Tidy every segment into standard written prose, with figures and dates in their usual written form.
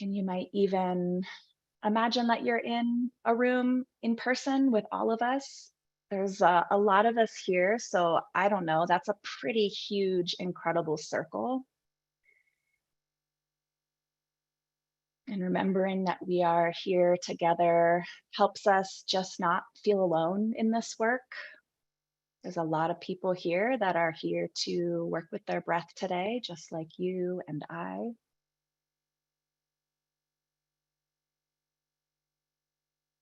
And you might even imagine that you're in a room in person with all of us. There's a lot of us here, so I don't know, that's a pretty huge, incredible circle. And remembering that we are here together helps us just not feel alone in this work. There's a lot of people here that are here to work with their breath today, just like you and I.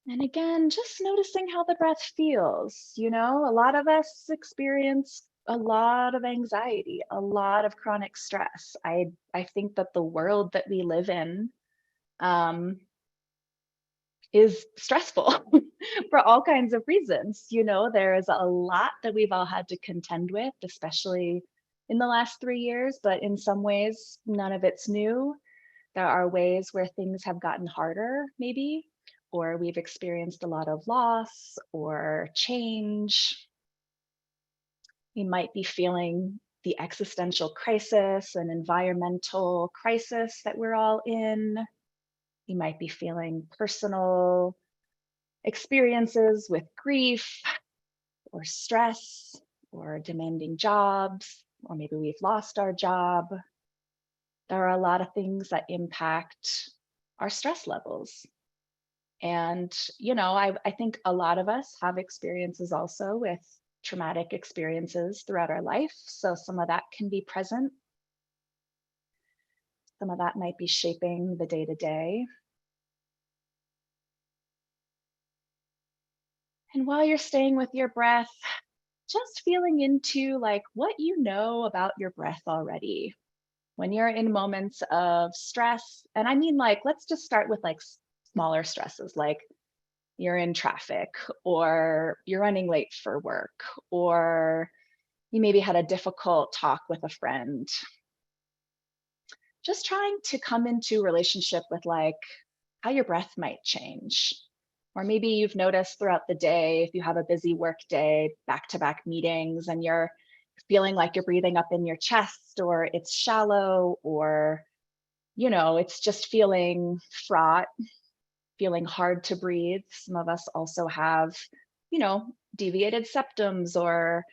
And again, just noticing how the breath feels. You know, a lot of us experience a lot of anxiety, a lot of chronic stress. I think that the world that we live in um, is stressful for all kinds of reasons. You know, there's a lot that we've all had to contend with, especially in the last 3 years, but in some ways, none of it's new. There are ways where things have gotten harder, maybe, or we've experienced a lot of loss or change. We might be feeling the existential crisis and environmental crisis that we're all in. We might be feeling personal experiences with grief or stress or demanding jobs, or maybe we've lost our job. There are a lot of things that impact our stress levels. And, you know, I think a lot of us have experiences also with traumatic experiences throughout our life. So some of that can be present. Some of that might be shaping the day to day. And while you're staying with your breath, just feeling into like what you know about your breath already. When you're in moments of stress, and I mean, like, let's just start with like smaller stresses, like you're in traffic or you're running late for work, or you maybe had a difficult talk with a friend. Just trying to come into relationship with like how your breath might change. Or maybe you've noticed throughout the day, if you have a busy work day, back-to-back meetings, and you're feeling like you're breathing up in your chest, or it's shallow, or, you know, it's just feeling fraught, feeling hard to breathe. Some of us also have, you know, deviated septums or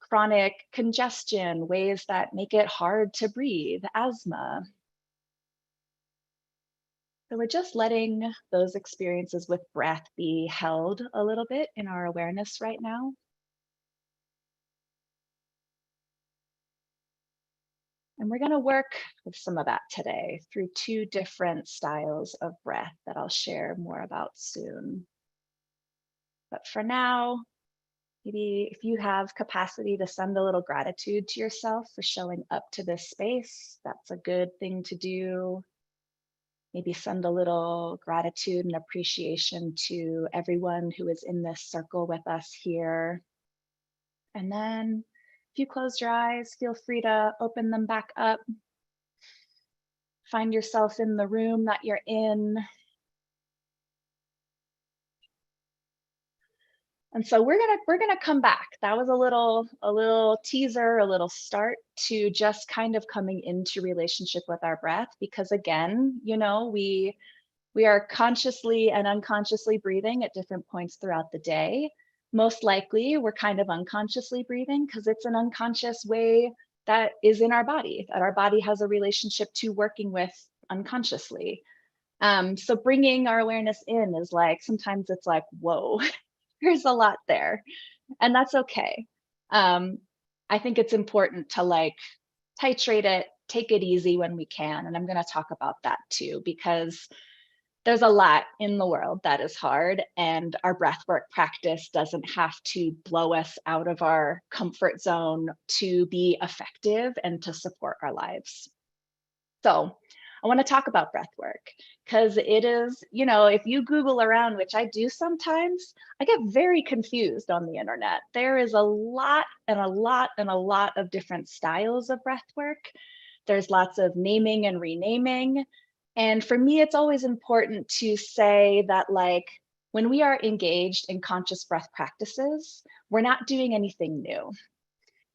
chronic congestion, ways that make it hard to breathe, asthma. So we're just letting those experiences with breath be held a little bit in our awareness right now. And we're going to work with some of that today through two different styles of breath that I'll share more about soon. But for now, maybe if you have capacity to send a little gratitude to yourself for showing up to this space, that's a good thing to do. Maybe send a little gratitude and appreciation to everyone who is in this circle with us here. And then if you closed your eyes, feel free to open them back up. Find yourself in the room that you're in. And so we're gonna come back. That was a little teaser, a little start to just kind of coming into relationship with our breath, because again, you know, we are consciously and unconsciously breathing at different points throughout the day. Most likely, we're kind of unconsciously breathing because it's an unconscious way that is in our body, that our body has a relationship to working with unconsciously. So bringing our awareness in is like, sometimes it's like, whoa, there's a lot there, and that's okay. Um, I think it's important to like titrate it, take it easy when we can. And I'm going to talk about that too, because there's a lot in the world that is hard, and our breathwork practice doesn't have to blow us out of our comfort zone to be effective and to support our lives. So I want to talk about breath work because it is, you know, if you Google around, which I do sometimes, I get very confused on the internet. There is a lot and a lot and a lot of different styles of breath work. There's lots of naming and renaming. And for me, it's always important to say that, like, when we are engaged in conscious breath practices, we're not doing anything new.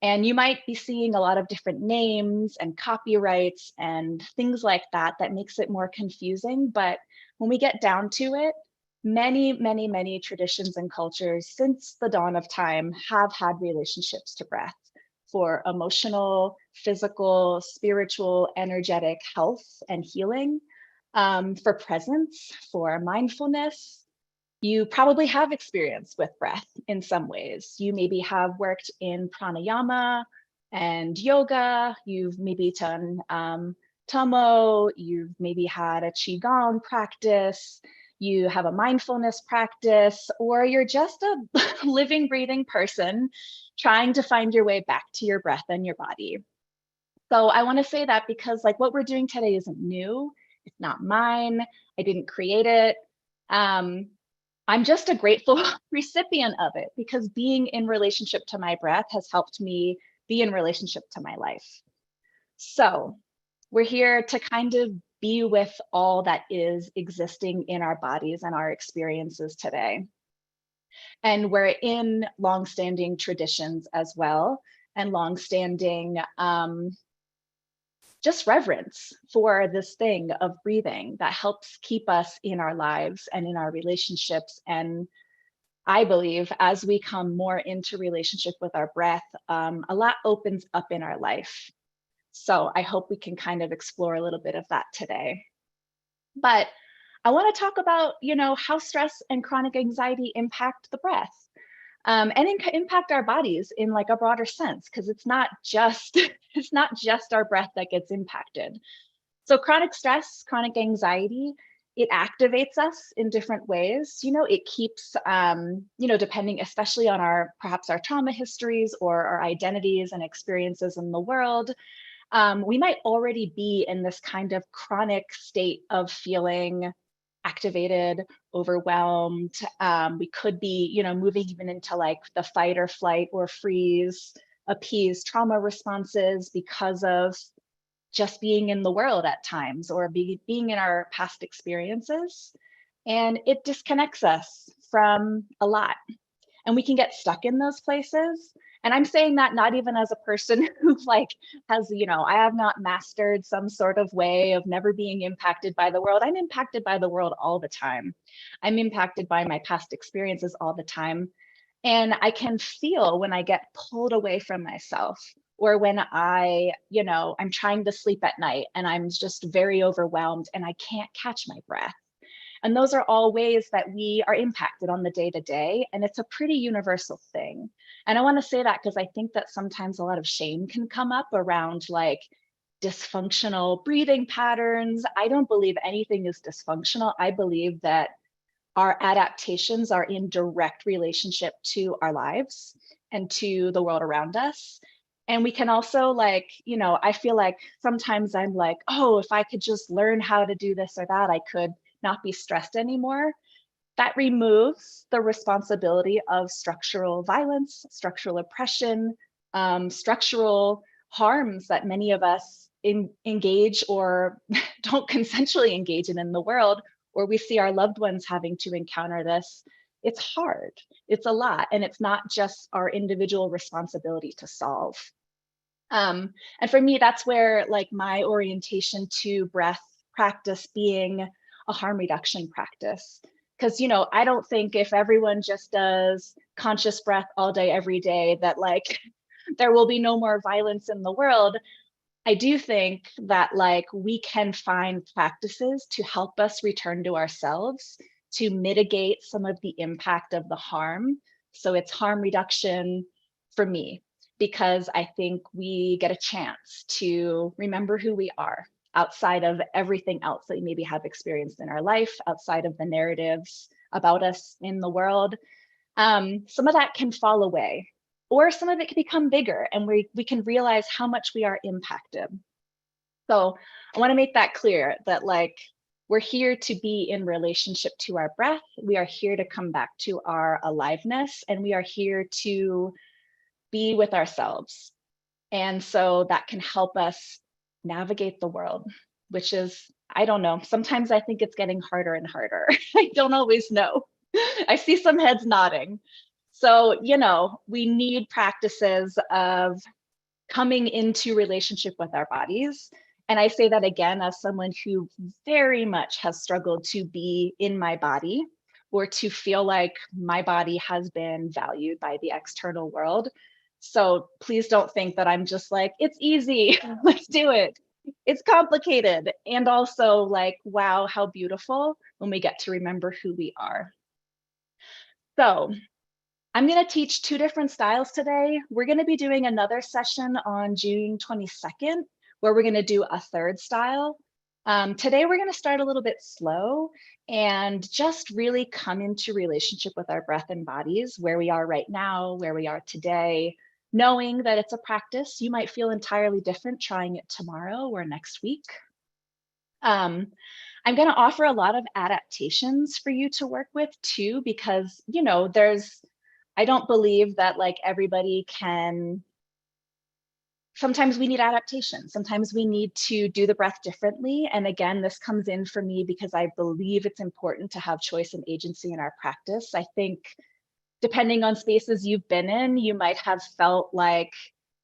And you might be seeing a lot of different names and copyrights and things like that that makes it more confusing. But when we get down to it, many, many, many traditions and cultures since the dawn of time have had relationships to breath for emotional, physical, spiritual, energetic health and healing, for presence, for mindfulness. You probably have experience with breath in some ways. You maybe have worked in pranayama and yoga. You've maybe done tomo. You've maybe had a qigong practice. You have a mindfulness practice, or you're just a living, breathing person trying to find your way back to your breath and your body. So I want to say that because like what we're doing today isn't new. It's not mine. I didn't create it. Um, I'm just a grateful recipient of it because being in relationship to my breath has helped me be in relationship to my life. So we're here to kind of be with all that is existing in our bodies and our experiences today. And we're in longstanding traditions as well, and longstanding just reverence for this thing of breathing that helps keep us in our lives and in our relationships. And I believe as we come more into relationship with our breath, a lot opens up in our life. So I hope we can kind of explore a little bit of that today. But I want to talk about, how stress and chronic anxiety impact the breath, and impact our bodies in like a broader sense, because it's not just it's not just our breath that gets impacted. So chronic stress, chronic anxiety, it activates us in different ways. It keeps, depending especially on perhaps our trauma histories or our identities and experiences in the world, we might already be in this kind of chronic state of feeling activated, overwhelmed. We could be, moving even into like the fight or flight or freeze, appease trauma responses because of just being in the world at times or being in our past experiences. And it disconnects us from a lot. And we can get stuck in those places. And I'm saying that not even as a person who like has, I have not mastered some sort of way of never being impacted by the world. I'm impacted by the world all the time. I'm impacted by my past experiences all the time. And I can feel when I get pulled away from myself, or when I'm trying to sleep at night and I'm just very overwhelmed and I can't catch my breath. And those are all ways that we are impacted on the day to day. And it's a pretty universal thing. And I want to say that because I think that sometimes a lot of shame can come up around like dysfunctional breathing patterns. I don't believe anything is dysfunctional. I believe that our adaptations are in direct relationship to our lives and to the world around us. And we can also like, I feel like sometimes I'm like, oh, if I could just learn how to do this or that, I could not be stressed anymore. That removes the responsibility of structural violence, structural oppression, structural harms that many of us engage or don't consensually engage in the world, or we see our loved ones having to encounter this. It's hard, it's a lot, and it's not just our individual responsibility to solve. And for me, that's where like my orientation to breath practice being a harm reduction practice. Because, I don't think if everyone just does conscious breath all day, every day, that like there will be no more violence in the world. I do think that like we can find practices to help us return to ourselves, to mitigate some of the impact of the harm. So it's harm reduction for me, because I think we get a chance to remember who we are outside of everything else that we maybe have experienced in our life, outside of the narratives about us in the world. Some of that can fall away, or some of it can become bigger, and we can realize how much we are impacted. So I want to make that clear that like we're here to be in relationship to our breath. We are here to come back to our aliveness, and we are here to be with ourselves. And so that can help us navigate the world, which is, I don't know, sometimes I think it's getting harder and harder. I don't always know. I see some heads nodding. So, we need practices of coming into relationship with our bodies. And I say that again as someone who very much has struggled to be in my body or to feel like my body has been valued by the external world. So please don't think that I'm just like, it's easy, let's do it. It's complicated. And also, like, wow, how beautiful when we get to remember who we are. So, I'm going to teach two different styles today. We're going to be doing another session on June 22nd, where we're going to do a third style. Today, we're going to start a little bit slow and just really come into relationship with our breath and bodies, where we are right now, where we are today, knowing that it's a practice. You might feel entirely different trying it tomorrow or next week. Um, I'm going to offer a lot of adaptations for you to work with too, because, I don't believe that like everybody can. Sometimes we need adaptation. Sometimes we need to do the breath differently. And again, this comes in for me because I believe it's important to have choice and agency in our practice. I think depending on spaces you've been in, you might have felt like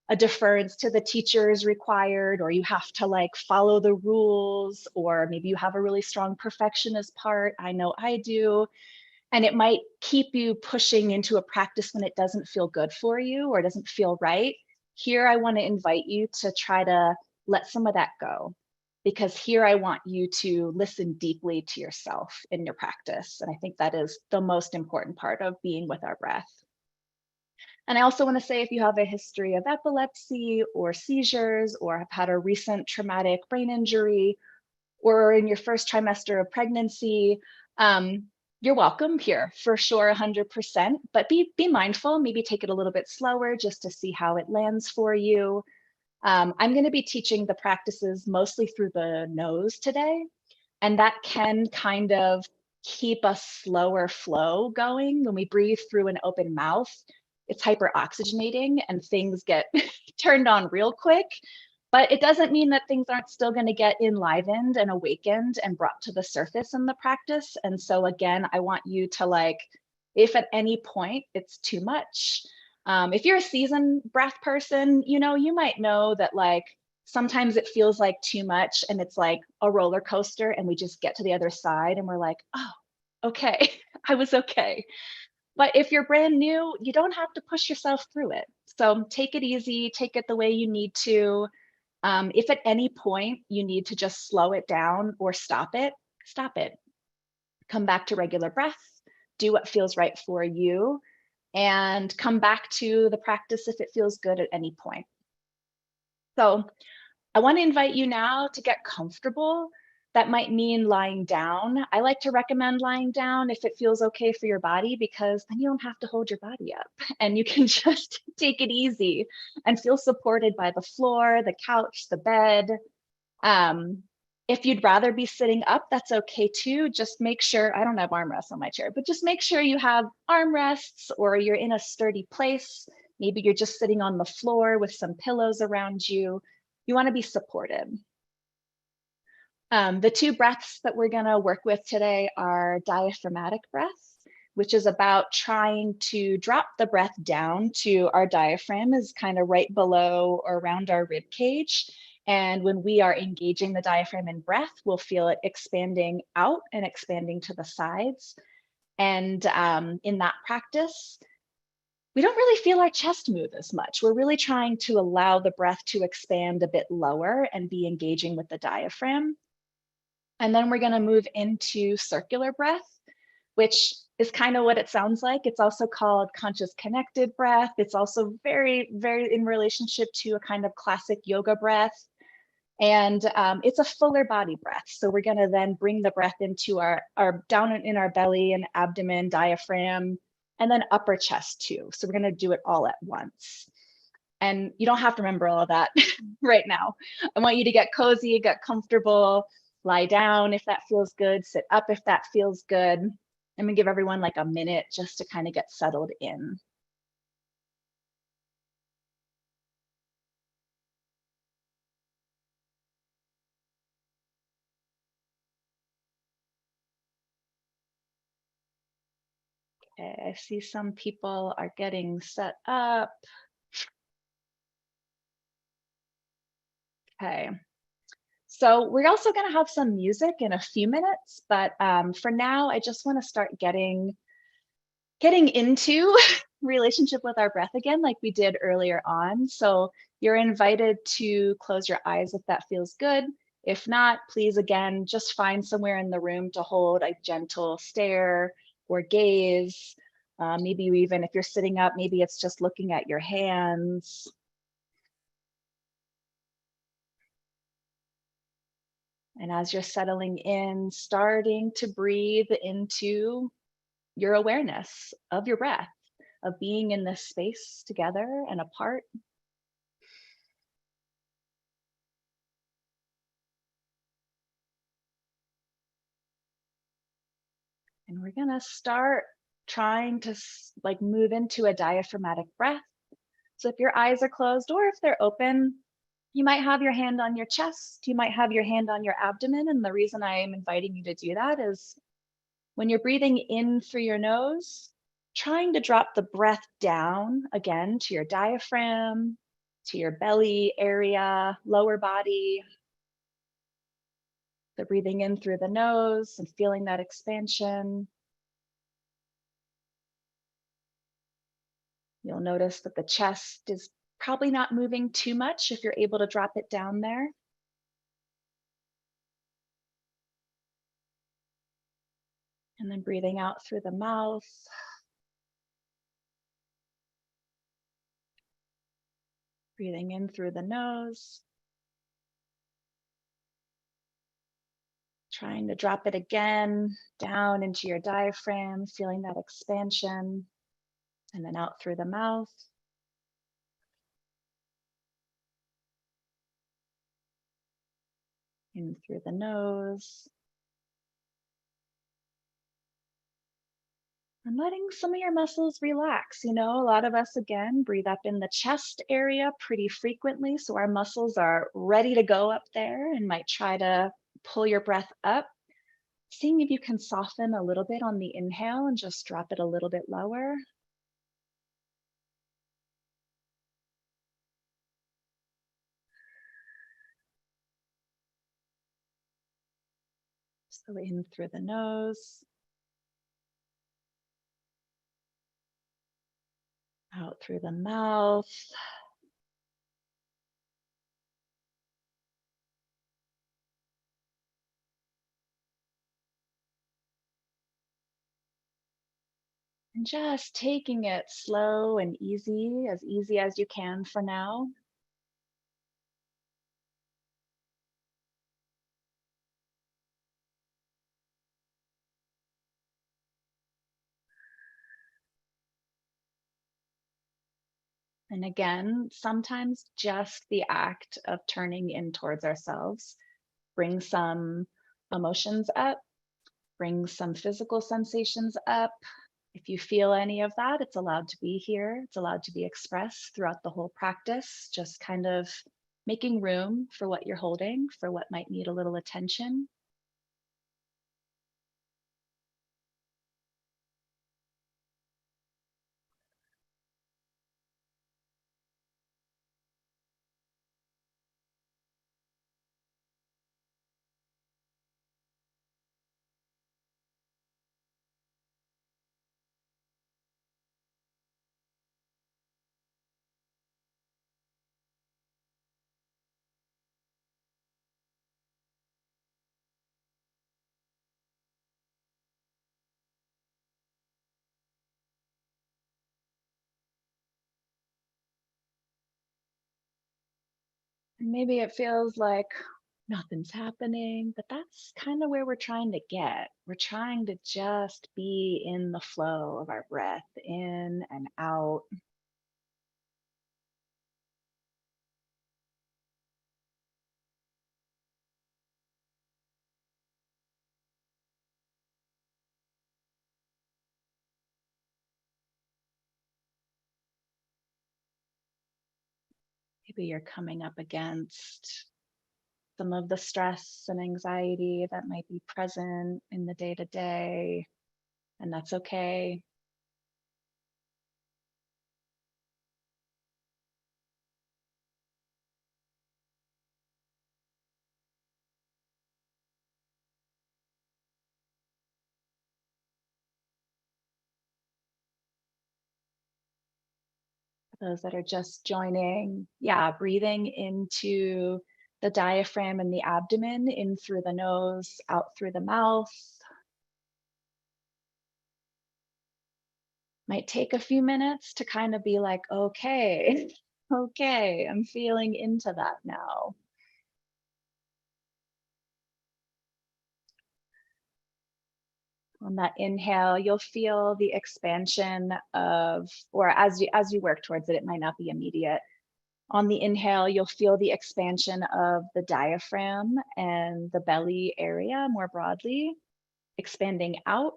a deference to the teacher is required, or you have to like follow the rules, or maybe you have a really strong perfectionist part. I know I do. And it might keep you pushing into a practice when it doesn't feel good for you or doesn't feel right. Here, I want to invite you to try to let some of that go, because here I want you to listen deeply to yourself in your practice. And I think that is the most important part of being with our breath. And I also want to say, if you have a history of epilepsy or seizures, or have had a recent traumatic brain injury, or in your first trimester of pregnancy, you're welcome here for sure, 100%. But be mindful, maybe take it a little bit slower just to see how it lands for you. I'm going to be teaching the practices mostly through the nose today, and that can kind of keep a slower flow going. When we breathe through an open mouth, it's hyperoxygenating and things get turned on real quick. But it doesn't mean that things aren't still going to get enlivened and awakened and brought to the surface in the practice. And so again, I want you to like, if at any point it's too much, if you're a seasoned breath person, you might know that like sometimes it feels like too much and it's like a roller coaster and we just get to the other side and we're like, oh, okay, I was okay. But if you're brand new, you don't have to push yourself through it. So take it easy, take it the way you need to. If at any point you need to just slow it down or stop it, stop it. Come back to regular breath, do what feels right for you, and come back to the practice if it feels good at any point. So I want to invite you now to get comfortable. That might mean lying down. I like to recommend lying down if it feels okay for your body, because then you don't have to hold your body up and you can just take it easy and feel supported by the floor, the couch, the bed. If you'd rather be sitting up, that's okay too. Just make sure, I don't have armrests on my chair, but just make sure you have armrests or you're in a sturdy place. Maybe you're just sitting on the floor with some pillows around you. You want to be supported. The two breaths that we're going to work with today are diaphragmatic breath, which is about trying to drop the breath down to our diaphragm, is kind of right below or around our rib cage. And when we are engaging the diaphragm in breath, we'll feel it expanding out and expanding to the sides. And in that practice, we don't really feel our chest move as much. We're really trying to allow the breath to expand a bit lower and be engaging with the diaphragm. And then we're going to move into circular breath, which is kind of what it sounds like. It's also called conscious connected breath. It's also very, very in relationship to a kind of classic yoga breath. And it's a fuller body breath. So we're going to then bring the breath into our down in our belly and abdomen, diaphragm, and then upper chest too. So we're going to do it all at once. And you don't have to remember all of that right now. I want you to get cozy, get comfortable, lie down if that feels good, sit up if that feels good. I'm going to give everyone like a minute just to kind of get settled in. Okay, I see some people are getting set up. Okay, so we're also going to have some music in a few minutes, but for now, I just want to start getting into relationship with our breath again, like we did earlier on. So you're invited to close your eyes if that feels good. If not, please again, just find somewhere in the room to hold a gentle stare or gaze. Maybe you even, if you're sitting up, maybe it's just looking at your hands. And as you're settling in, starting to breathe into your awareness of your breath, of being in this space together and apart. And we're gonna start trying to like move into a diaphragmatic breath. So if your eyes are closed or if they're open, you might have your hand on your chest, you might have your hand on your abdomen. And the reason I am inviting you to do that is when you're breathing in through your nose, trying to drop the breath down again to your diaphragm, to your belly area, lower body. The breathing in through the nose and feeling that expansion. You'll notice that the chest is probably not moving too much if you're able to drop it down there. And then breathing out through the mouth. Breathing in through the nose. Trying to drop it again down into your diaphragm, feeling that expansion. And then out through the mouth. In through the nose. And letting some of your muscles relax. You know, a lot of us, again, breathe up in the chest area pretty frequently. So our muscles are ready to go up there and might try to pull your breath up. Seeing if you can soften a little bit on the inhale and just drop it a little bit lower. So in through the nose. Out through the mouth. And just taking it slow and easy as you can for now. And again, sometimes just the act of turning in towards ourselves brings some emotions up, brings some physical sensations up. If you feel any of that, it's allowed to be here. It's allowed to be expressed throughout the whole practice, just kind of making room for what you're holding, for what might need a little attention. And maybe it feels like nothing's happening, but that's kind of where we're trying to get. We're trying to just be in the flow of our breath in and out. Maybe you're coming up against some of the stress and anxiety that might be present in the day to day, and that's okay. Those that are just joining, yeah, breathing into the diaphragm and the abdomen, in through the nose, out through the mouth. Might take a few minutes to kind of be like, okay, okay, I'm feeling into that now. On that inhale, you'll feel the expansion of, or as you work towards it, it might not be immediate. On the inhale, you'll feel the expansion of the diaphragm and the belly area more broadly, expanding out.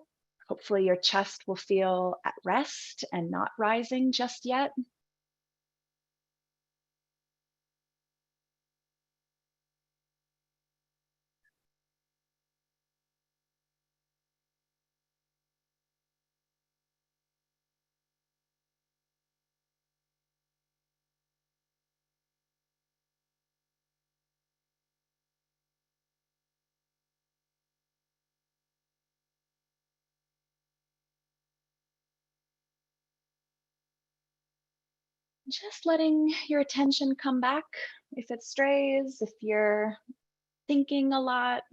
Hopefully, your chest will feel at rest and not rising just yet. Just letting your attention come back. If it strays, if you're thinking a lot,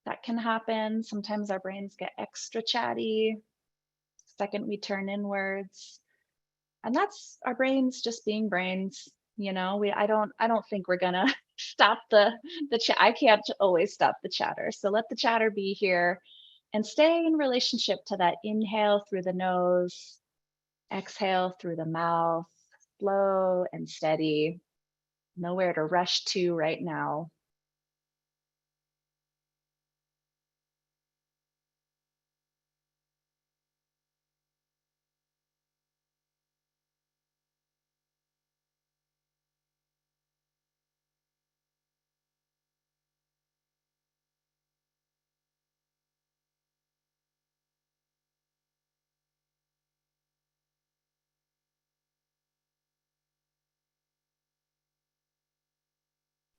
that can happen. Sometimes our brains get extra chatty the second we turn inwards. And that's our brains just being brains. I don't think we're gonna stop the chat. I can't always stop the chatter. So let the chatter be here and stay in relationship to that inhale through the nose, exhale through the mouth, slow and steady. Nowhere to rush to right now.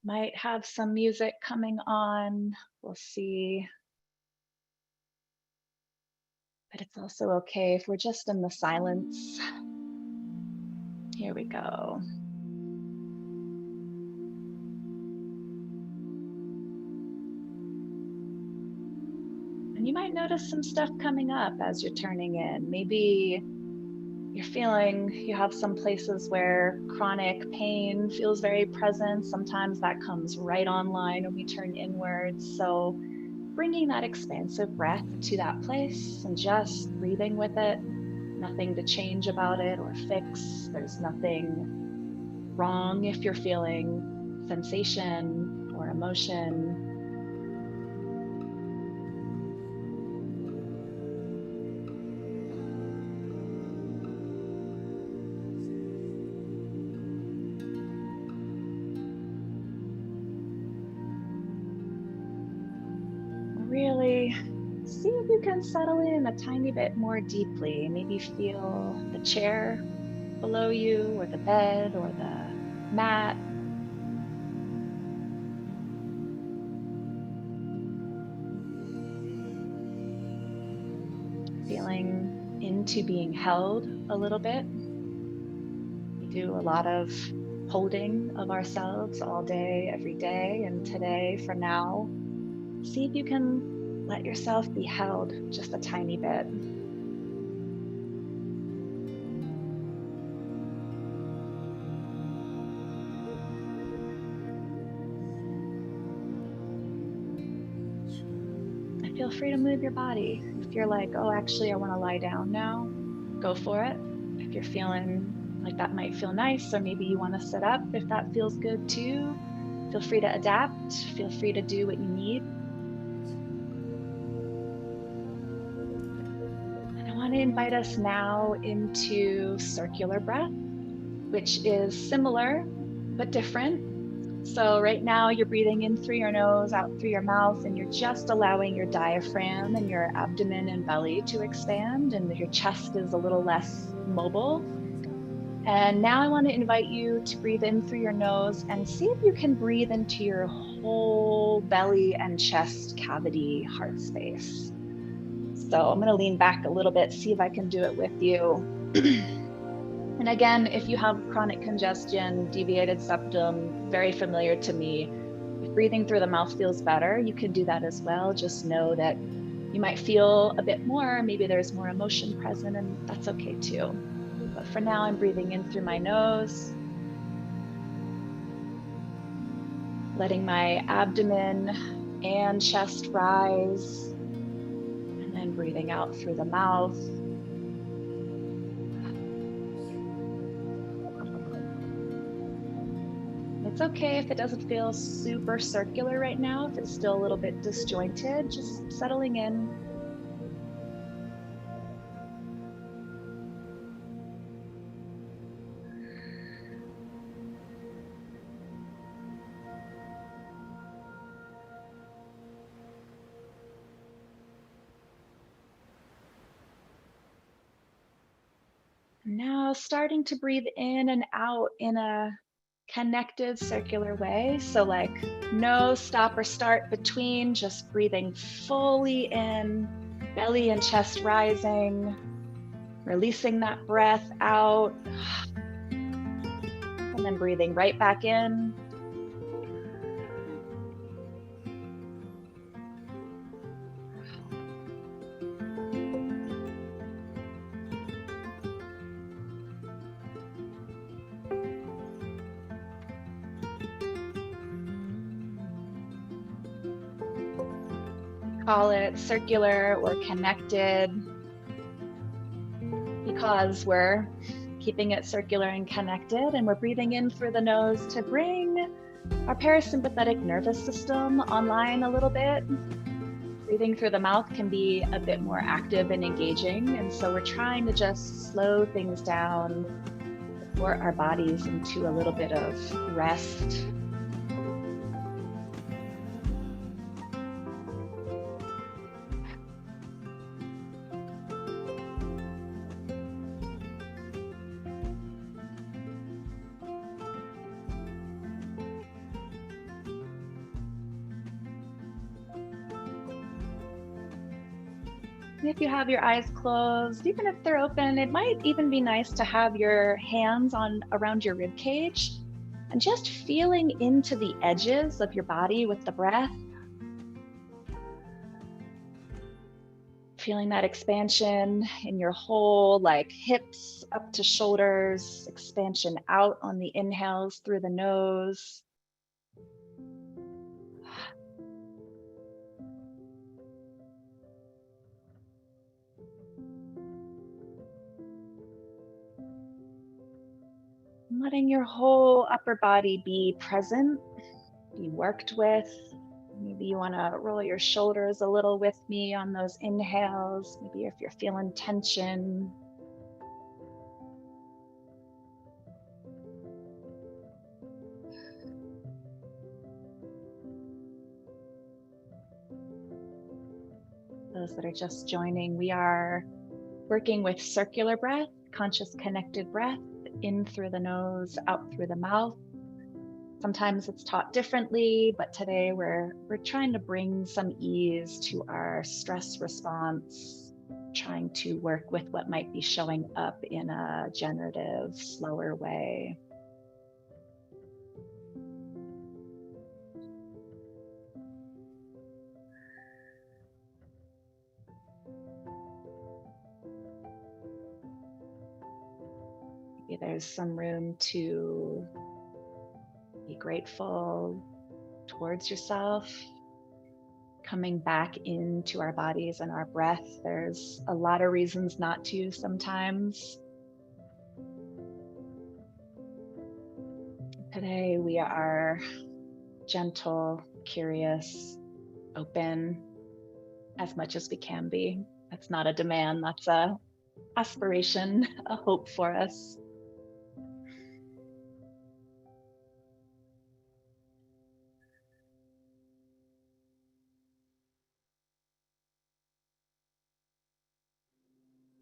Might have some music coming on. We'll see. But it's also okay if we're just in the silence. Here we go. And you might notice some stuff coming up as you're turning in. Maybe you're feeling you have some places where chronic pain feels very present. Sometimes that comes right online when we turn inwards. So bringing that expansive breath to that place and just breathing with it. Nothing to change about it or fix. There's nothing wrong if you're feeling sensation or emotion. Really see if you can settle in a tiny bit more deeply. Maybe feel the chair below you, or the bed, or the mat. Feeling into being held a little bit. We do a lot of holding of ourselves all day, every day, and today, for now, see if you can let yourself be held just a tiny bit. And feel free to move your body. If you're like, oh, actually, I want to lie down now, go for it. If you're feeling like that might feel nice, or maybe you want to sit up, if that feels good too, feel free to adapt. Feel free to do what you need. And I want to invite us now into circular breath, which is similar but different. So right now you're breathing in through your nose, out through your mouth, and you're just allowing your diaphragm and your abdomen and belly to expand, and your chest is a little less mobile. And now I want to invite you to breathe in through your nose and see if you can breathe into your whole belly and chest cavity, heart space. So I'm going to lean back a little bit, see if I can do it with you. And again, if you have chronic congestion, deviated septum, very familiar to me. If breathing through the mouth feels better, you can do that as well. Just know that you might feel a bit more, maybe there's more emotion present, and that's okay too. But for now, I'm breathing in through my nose, letting my abdomen and chest rise, and then breathing out through the mouth. It's okay if it doesn't feel super circular right now, if it's still a little bit disjointed, just settling in. Now starting to breathe in and out in a connected circular way. So like no stop or start between, just breathing fully in, belly and chest rising, releasing that breath out, and then breathing right back in. Call it circular or connected because we're keeping it circular and connected, and we're breathing in through the nose to bring our parasympathetic nervous system online a little bit. Breathing through the mouth can be a bit more active and engaging, and so we're trying to just slow things down, support our bodies into a little bit of rest. If you have your eyes closed, even if they're open, it might even be nice to have your hands on around your rib cage and just feeling into the edges of your body with the breath. Feeling that expansion in your whole, like hips up to shoulders, expansion out on the inhales through the nose. Letting your whole upper body be present, be worked with. Maybe you want to roll your shoulders a little with me on those inhales. Maybe if you're feeling tension. Those that are just joining, we are working with circular breath, conscious connected breath, in through the nose, out through the mouth. Sometimes it's taught differently, but today we're trying to bring some ease to our stress response, trying to work with what might be showing up in a generative, slower way. Maybe there's some room to be grateful towards yourself, coming back into our bodies and our breath. There's a lot of reasons not to sometimes. Today we are gentle, curious, open as much as we can be. That's not a demand, that's a aspiration, a hope for us.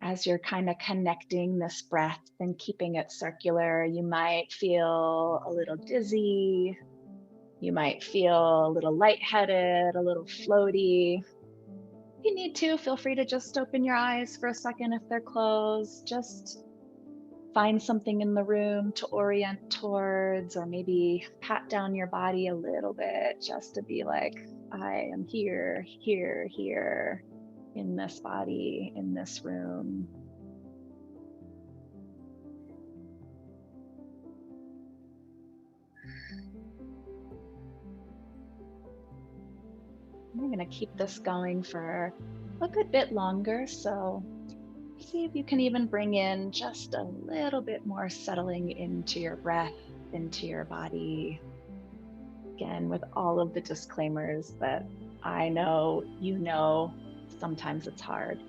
As you're kind of connecting this breath and keeping it circular, you might feel a little dizzy. You might feel a little lightheaded, a little floaty. If you need to, feel free to just open your eyes for a second if they're closed. Just find something in the room to orient towards, or maybe pat down your body a little bit just to be like, I am here, here, here, in this body, in this room. I'm going to keep this going for a good bit longer, so see if you can even bring in just a little bit more settling into your breath, into your body. Again, with all of the disclaimers that I know, sometimes it's hard.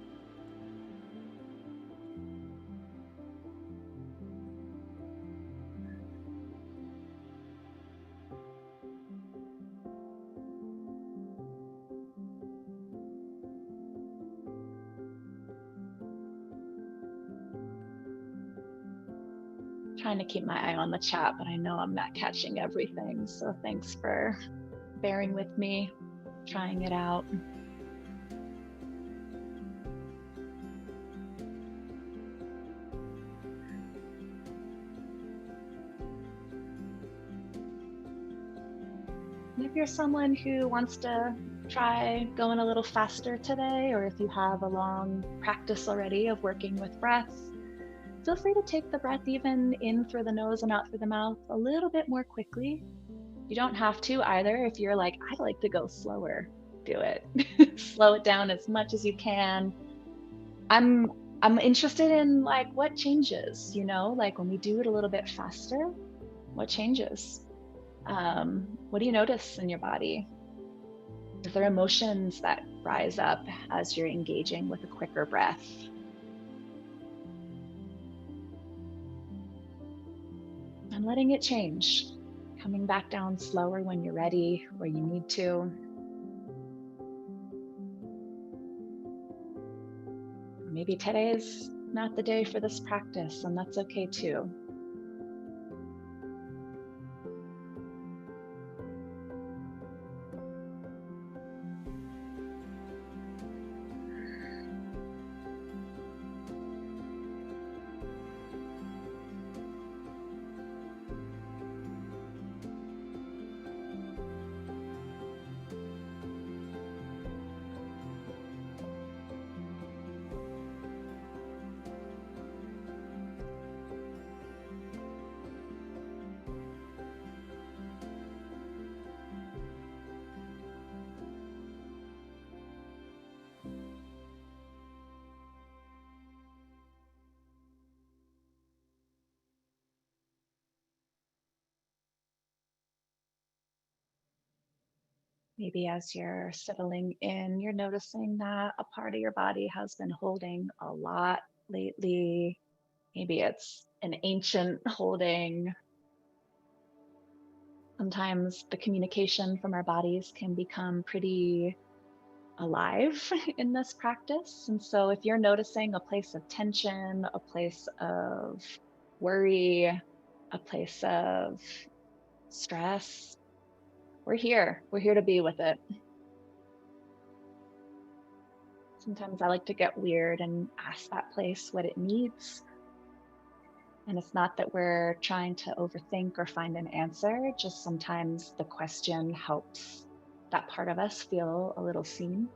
Trying to keep my eye on the chat, but I know I'm not catching everything. So thanks for bearing with me, trying it out. And if you're someone who wants to try going a little faster today, or if you have a long practice already of working with breath, feel free to take the breath even in through the nose and out through the mouth a little bit more quickly. You don't have to either. If you're like, I'd like to go slower, do it. Slow it down as much as you can. I'm interested in like what changes, like when we do it a little bit faster, what changes? What do you notice in your body? Is there emotions that rise up as you're engaging with a quicker breath? And letting it change, coming back down slower when you're ready, where you need to. Maybe today is not the day for this practice, and that's okay too. Maybe as you're settling in, you're noticing that a part of your body has been holding a lot lately. Maybe it's an ancient holding. Sometimes the communication from our bodies can become pretty alive in this practice. And so if you're noticing a place of tension, a place of worry, a place of stress, we're here. We're here to be with it. Sometimes I like to get weird and ask that place what it needs. And it's not that we're trying to overthink or find an answer, just sometimes the question helps that part of us feel a little seen.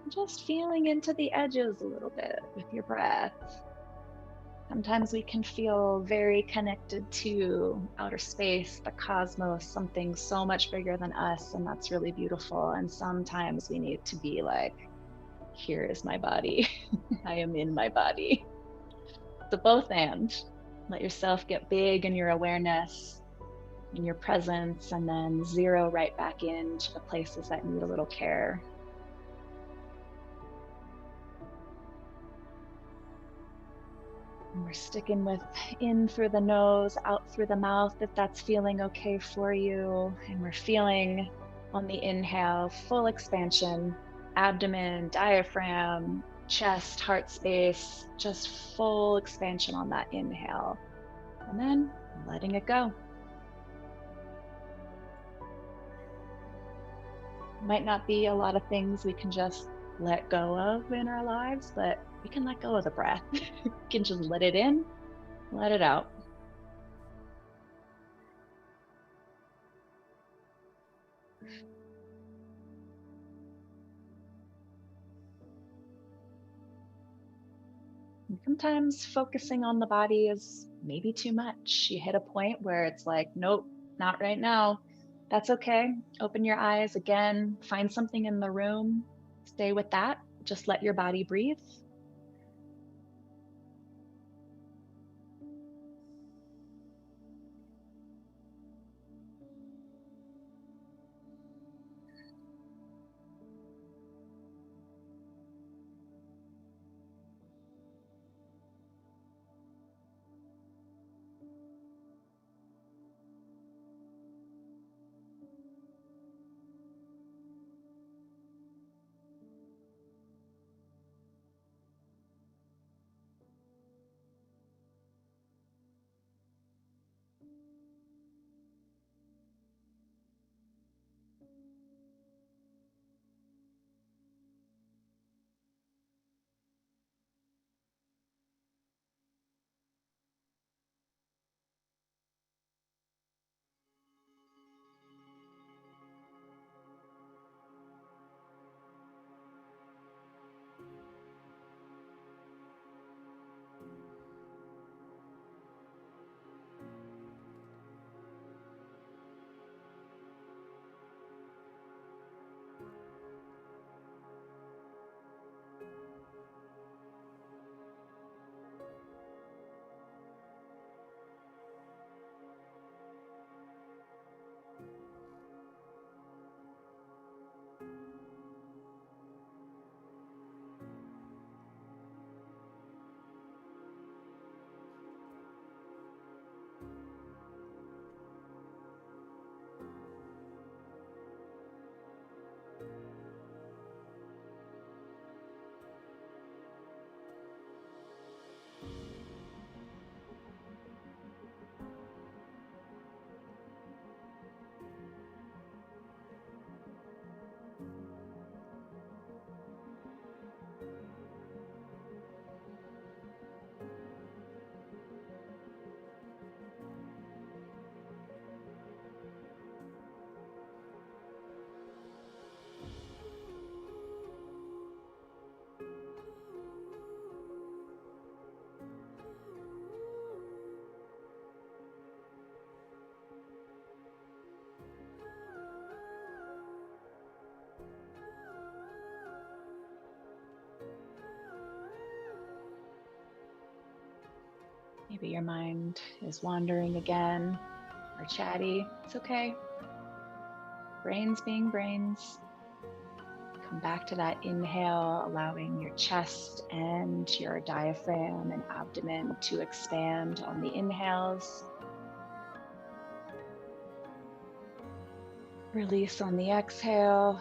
Just feeling into the edges a little bit with your breath. Sometimes we can feel very connected to outer space, the cosmos, something so much bigger than us, and that's really beautiful. And sometimes we need to be like, here is my body. I am in my body. So both and. Let yourself get big in your awareness, in your presence, and then zero right back into the places that need a little care. And we're sticking with in through the nose, out through the mouth, if that's feeling okay for you. And we're feeling On the inhale, full expansion, abdomen, diaphragm, chest, heart space, just full expansion on that inhale. And then letting it go. Might not be a lot of things we can just let go of in our lives, but we can let go of the breath. We can just let it in, let it out. And sometimes focusing on the body is maybe too much. You hit a point where it's like, nope, not right now. That's okay. Open your eyes again, find something in the room, stay with that. Just let your body breathe. Maybe your mind is wandering again or chatty. It's okay. Brains being brains. Come back to that inhale, allowing your chest and your diaphragm and abdomen to expand on the inhales. Release on the exhale.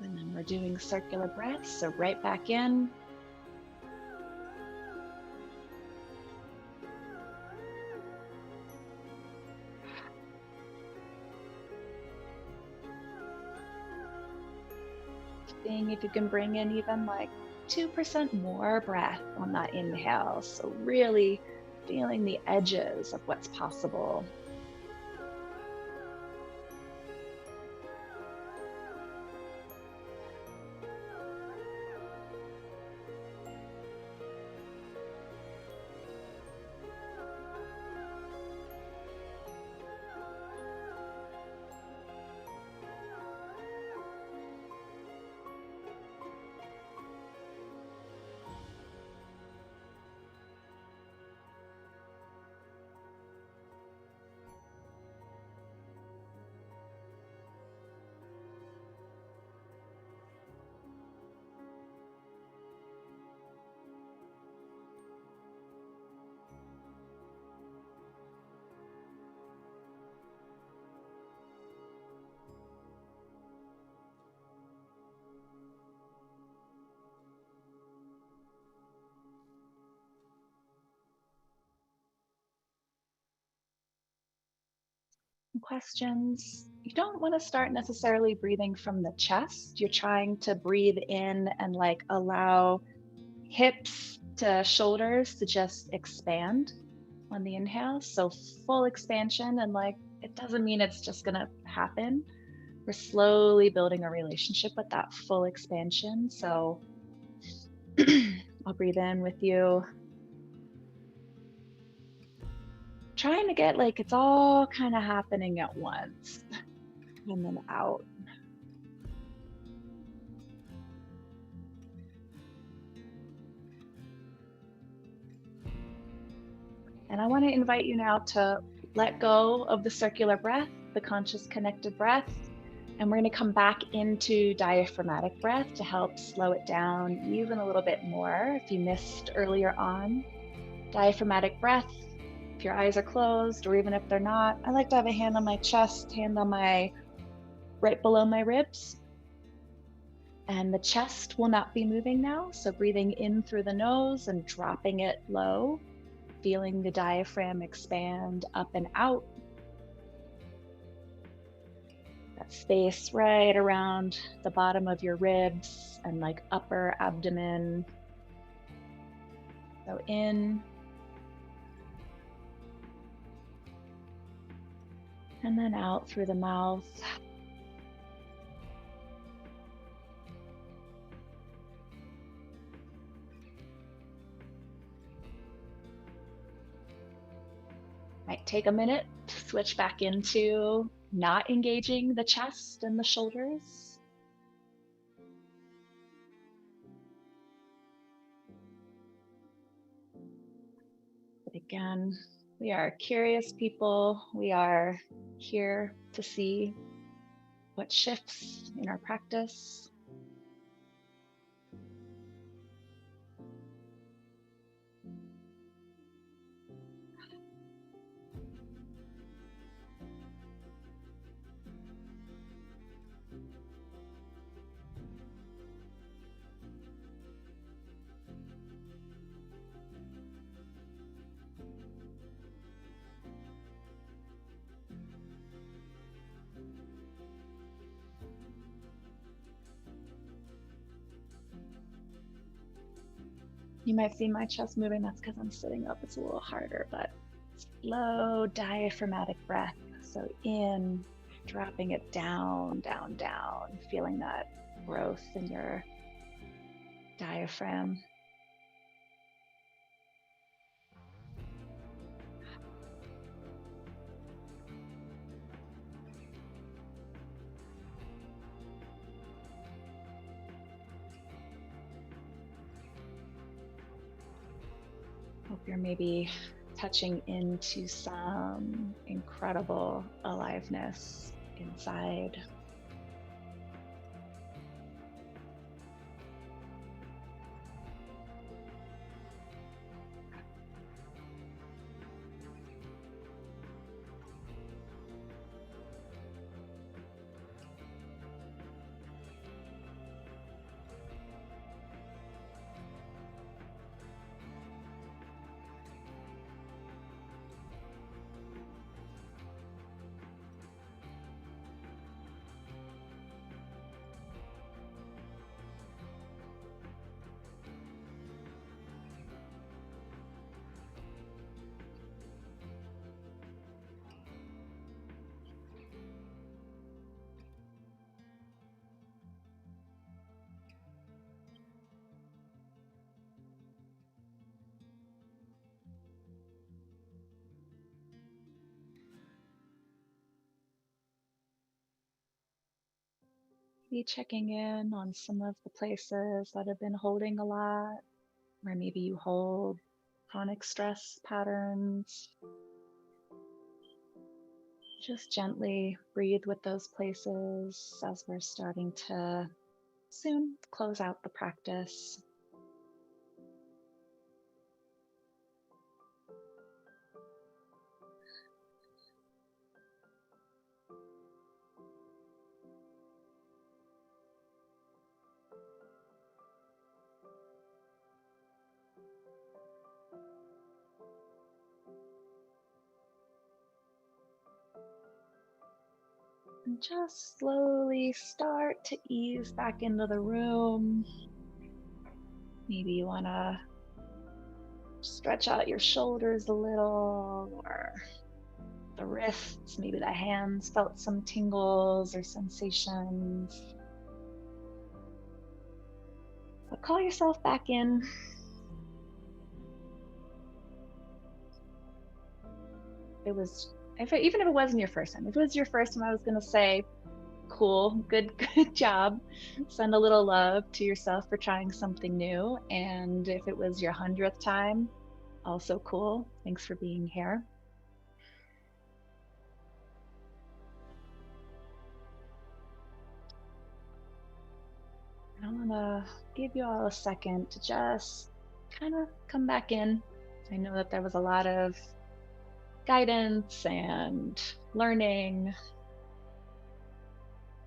And then we're doing circular breaths, so right back in. Seeing if you can bring in even like 2% more breath on that inhale. So really feeling the edges of what's possible. questions. You don't want to start necessarily breathing from the chest. You're trying to breathe in and like allow hips to shoulders to just expand on the inhale. So full expansion, and like it doesn't mean it's just going to happen. We're slowly building a relationship with that full expansion. So I'll breathe in with you, trying to get like it's all kind of happening at once, and then out. And I want to invite you now to let go of the circular breath, the conscious connected breath. And we're going to come back into diaphragmatic breath to help slow it down even a little bit more if you missed earlier on. Diaphragmatic breath, if your eyes are closed or even if they're not, I like to have a hand on my chest, hand on my right below my ribs. And the chest will not be moving now. So breathing in through the nose and dropping it low, feeling the diaphragm expand up and out. That space right around the bottom of your ribs and like upper abdomen. So in and then out through the mouth. Might take a minute to switch back into not engaging the chest and the shoulders. But again, we are curious people. We are here to see what shifts in our practice. You might see my chest moving. That's because I'm sitting up. It's a little harder, but slow diaphragmatic breath. So in, dropping it down, down, down, feeling that growth in your diaphragm. Hope you're maybe touching into some incredible aliveness inside. Be checking in on some of the places that have been holding a lot, where maybe you hold chronic stress patterns. Just gently breathe with those places as we're starting to soon close out the practice. And just slowly start to ease back into the room. Maybe you want to stretch out your shoulders a little, or the wrists, maybe the hands felt some tingles or sensations. But call yourself back in. It was, even if it wasn't your first time, if it was your first time, I was going to say, cool, good, good job. Send a little love to yourself for trying something new. And if it was your 100th time, also cool. Thanks for being here. And I want to give you all a second to just kind of come back in. I know that there was a lot of guidance and learning,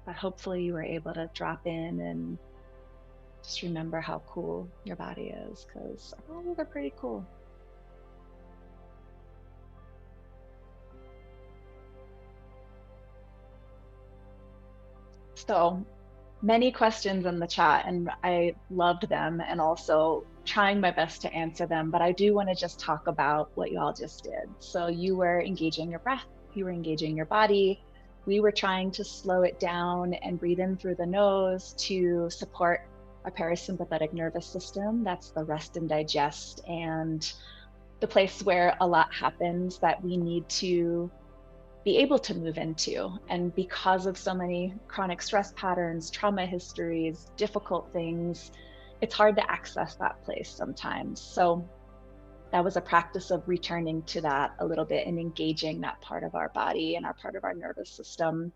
but hopefully you were able to drop in and just remember how cool your body is, because our bodies are pretty cool. So many questions in the chat, and I loved them, and also trying my best to answer them. But I do want to just talk about what you all just did. So you were engaging your breath, you were engaging your body. We were trying to slow it down and breathe in through the nose to support our parasympathetic nervous system. That's the rest and digest, and the place where a lot happens that we need to be able to move into. And because of so many chronic stress patterns, trauma histories, difficult things, it's hard to access that place sometimes. So that was a practice of returning to that a little bit and engaging that part of our body and our part of our nervous system.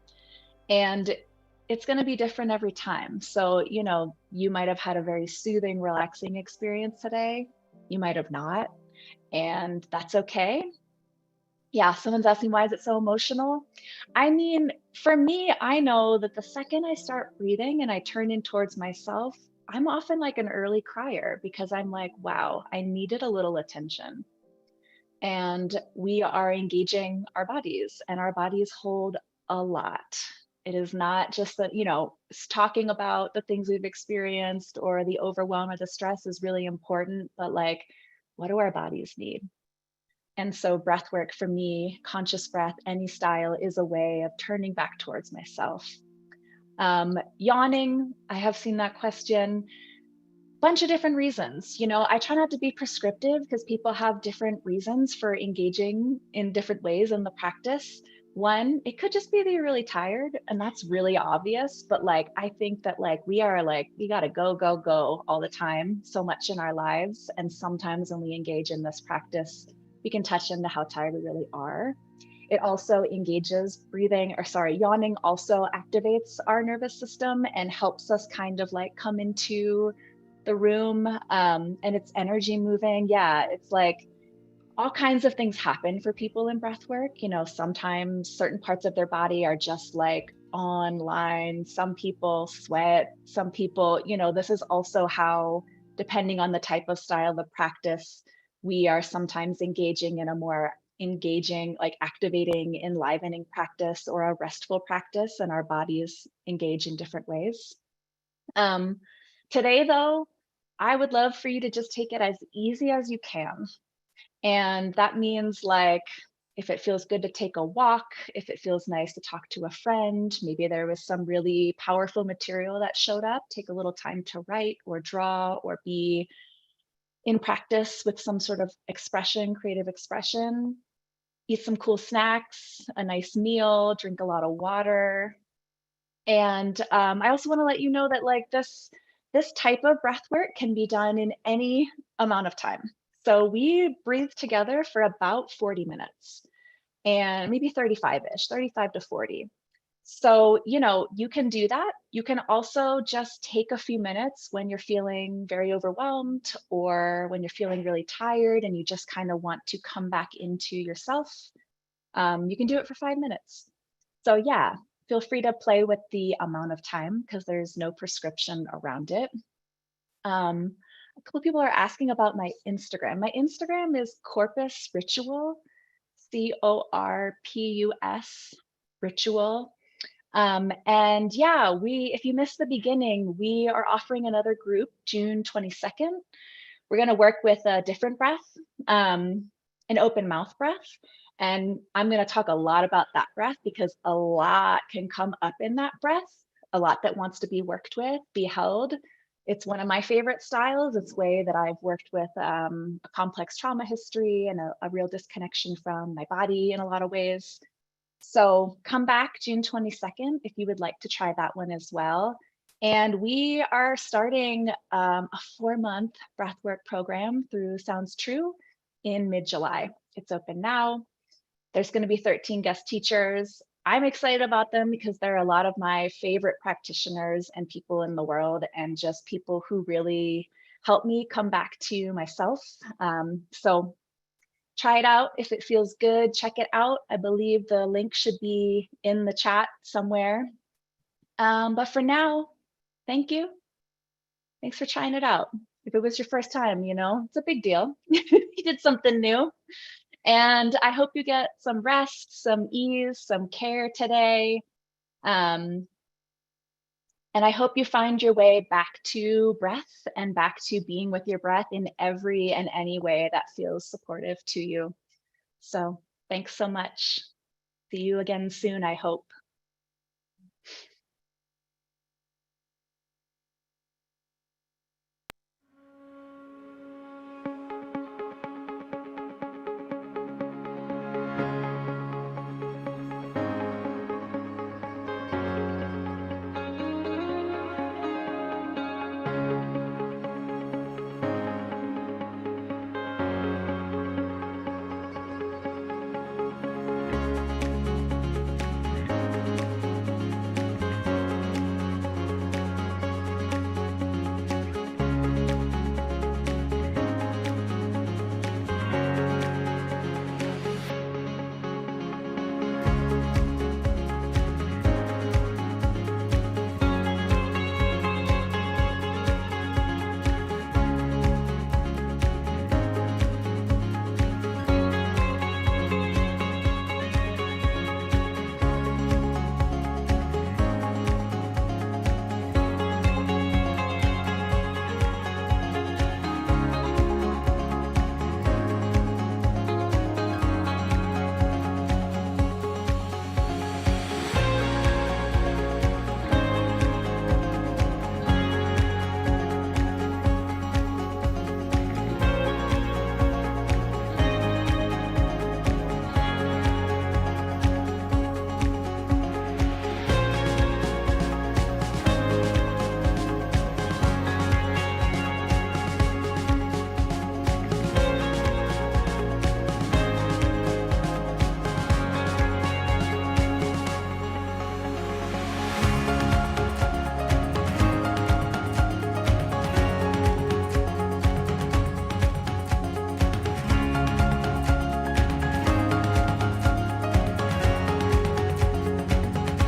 And it's going to be different every time. So, you might have had a very soothing, relaxing experience today. You might have not, and that's okay. Yeah, someone's asking, why is it so emotional? I mean, for me, I know that the second I start breathing and I turn in towards myself, I'm often like an early crier, because I'm like, wow, I needed a little attention. And we are engaging our bodies, and our bodies hold a lot. It is not just that, talking about the things we've experienced or the overwhelm or the stress is really important, but like, what do our bodies need? And so breath work for me, conscious breath, any style, is a way of turning back towards myself. Yawning, I have seen that question. Bunch of different reasons. I try not to be prescriptive, because people have different reasons for engaging in different ways in the practice. One, it could just be that you're really tired, and that's really obvious. But like, I think that like we gotta go, go, go all the time, so much in our lives. And sometimes when we engage in this practice, we can touch into how tired we really are. It also engages yawning also activates our nervous system and helps us kind of like come into the room, and it's energy moving. Yeah, it's like all kinds of things happen for people in breath work. Sometimes certain parts of their body are just like online. Some people sweat. Some people, this is also how, depending on the type of style of practice, we are sometimes engaging in a more engaging, like activating, enlivening practice, or a restful practice, and our bodies engage in different ways. Um, Today, though, I would love for you to just take it as easy as you can. And that means like, if it feels good to take a walk, if it feels nice to talk to a friend, maybe there was some really powerful material that showed up, take a little time to write or draw or be in practice with some sort of expression, creative expression. Eat some cool snacks, a nice meal, drink a lot of water. And I also want to let you know that like this type of breath work can be done in any amount of time. So we breathe together for about 40 minutes, and maybe 35-ish, 35 to 40. So, you can do that. You can also just take a few minutes when you're feeling very overwhelmed, or when you're feeling really tired and you just kind of want to come back into yourself. You can do it for 5 minutes. So yeah, feel free to play with the amount of time, because there's no prescription around it. A couple people are asking about my Instagram. My Instagram is Corpus Ritual, Corpus Ritual. And yeah, if you missed the beginning, we are offering another group June 22nd. We're going to work with a different breath, an open mouth breath. And I'm going to talk a lot about that breath because a lot can come up in that breath, a lot that wants to be worked with, be held. It's one of my favorite styles. It's way that I've worked with a complex trauma history and a real disconnection from my body in a lot of ways. So come back June 22nd if you would like to try that one as well. And we are starting a 4-month breathwork program through Sounds True in mid-July. It's open now. There's going to be 13 guest teachers. I'm excited about them because they're a lot of my favorite practitioners and people in the world, and just people who really help me come back to myself. So try it out. If it feels good, check it out. I believe the link should be in the chat somewhere. But for now, thank you. Thanks for trying it out. If it was your first time, it's a big deal. You did something new. And I hope you get some rest, some ease, some care today. And I hope you find your way back to breath and back to being with your breath in every and any way that feels supportive to you. So thanks so much. See you again soon, I hope.